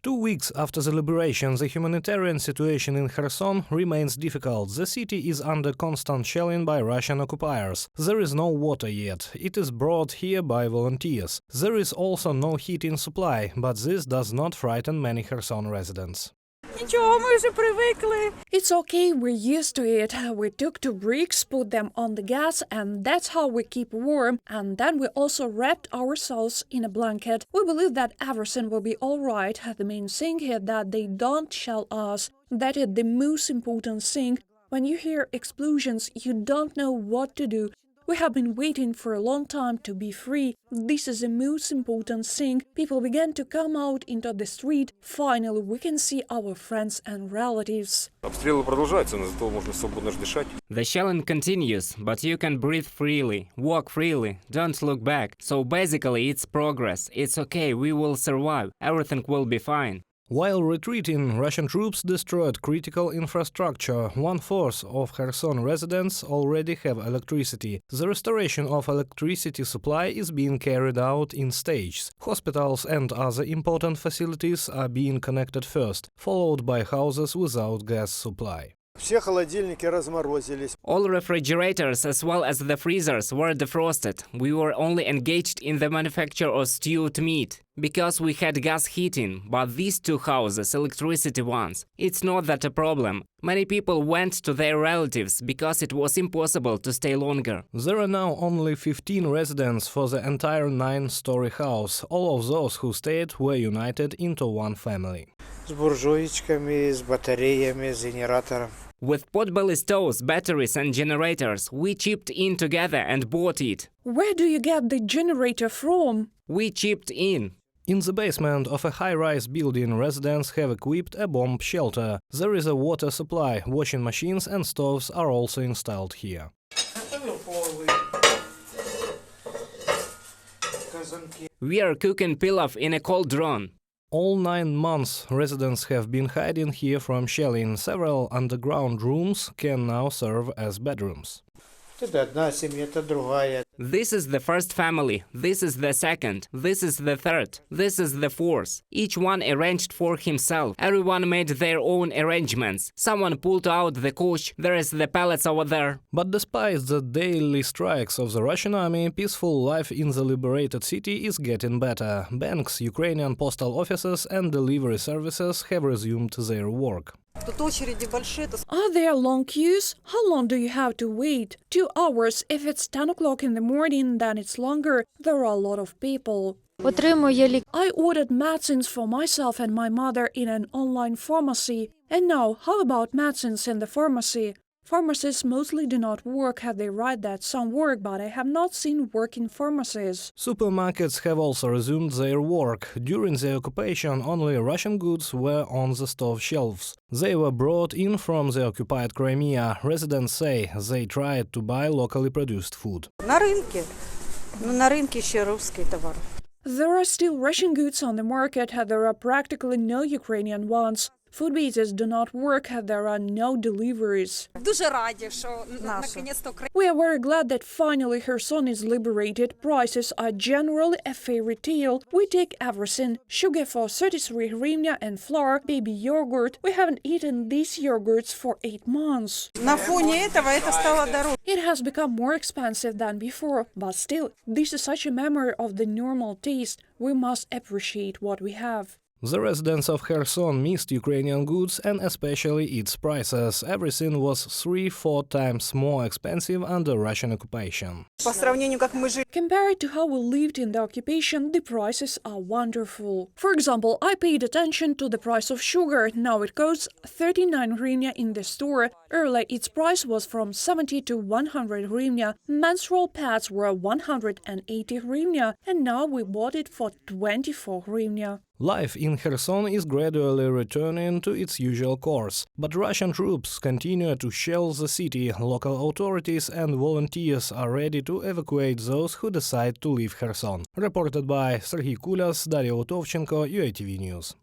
2 weeks after the liberation, the humanitarian situation in Kherson remains difficult. The city is under constant shelling by Russian occupiers. There is no water yet. It is brought here by volunteers. There is also no heating supply, but this does not frighten many Kherson residents. It's okay, we're used to it. We took 2 bricks, put them on the gas, and that's how we keep warm. And then we also wrapped ourselves in a blanket. We believe that everything will be alright. The main thing is that they don't shell us. That is the most important thing. When you hear explosions, you don't know what to do. We have been waiting for a long time to be free. This is the most important thing. People began to come out into the street. Finally, we can see our friends and relatives. The shelling continues, but you can breathe freely, walk freely, don't look back. So basically, it's progress. It's okay, we will survive. Everything will be fine. While retreating, Russian troops destroyed critical infrastructure. 1/4 of Kherson residents already have electricity. The restoration of electricity supply is being carried out in stages. Hospitals and other important facilities are being connected first, followed by houses without gas supply. All refrigerators as well as the freezers were defrosted. We were only engaged in the manufacture of stewed meat, because we had gas heating, but these 2 houses, electricity ones, it's not that a problem. Many people went to their relatives because it was impossible to stay longer. There are now only 15 residents for the entire 9-story house. All of those who stayed were united into one family. With potbelly stoves, batteries and generators, we chipped in together and bought it. Where do you get the generator from? We chipped in. In the basement of a high-rise building, residents have equipped a bomb shelter. There is a water supply, washing machines and stoves are also installed here. We are cooking pilaf in a cauldron. All 9 months, residents have been hiding here from shelling. Several underground rooms can now serve as bedrooms. This is the first family, this is the second, this is the third, this is the fourth. Each one arranged for himself. Everyone made their own arrangements. Someone pulled out the couch, there is the pallets over there. But despite the daily strikes of the Russian army, peaceful life in the liberated city is getting better. Banks, Ukrainian postal offices and delivery services have resumed their work. Are there long queues? How long do you have to wait? 2 hours. If it's 10 o'clock in the morning, then it's longer. There are a lot of people. I ordered medicines for myself and my mother in an online pharmacy. And now, how about medicines in the pharmacy? Pharmacies mostly do not work. They write that some work, but I have not seen work in pharmacies. Supermarkets have also resumed their work. During the occupation, only Russian goods were on the store shelves. They were brought in from the occupied Crimea. Residents say they tried to buy locally produced food. There are still Russian goods on the market. There are practically no Ukrainian ones. Food business do not work. There are no deliveries. We are very glad that finally Kherson is liberated. Prices are generally a fairy tale. We take everything. Sugar for 33 hryvnia and flour, baby yogurt. We haven't eaten these yogurts for 8 months. It has become more expensive than before, but still, this is such a memory of the normal taste. We must appreciate what we have. The residents of Kherson missed Ukrainian goods and especially its prices. Everything was 3-4 times more expensive under Russian occupation. Compared to how we lived in the occupation, the prices are wonderful. For example, I paid attention to the price of sugar. Now it costs 39 hryvnia in the store. Earlier its price was from 70 to 100 hryvnia. Menstrual pads were 180 hryvnia, and now we bought it for 24 hryvnia. Life in Kherson is gradually returning to its usual course, but Russian troops continue to shell the city. Local authorities and volunteers are ready to evacuate those who decide to leave Kherson. Reported by Serhiy Kulyas, Daria Utovchenko, UATV News.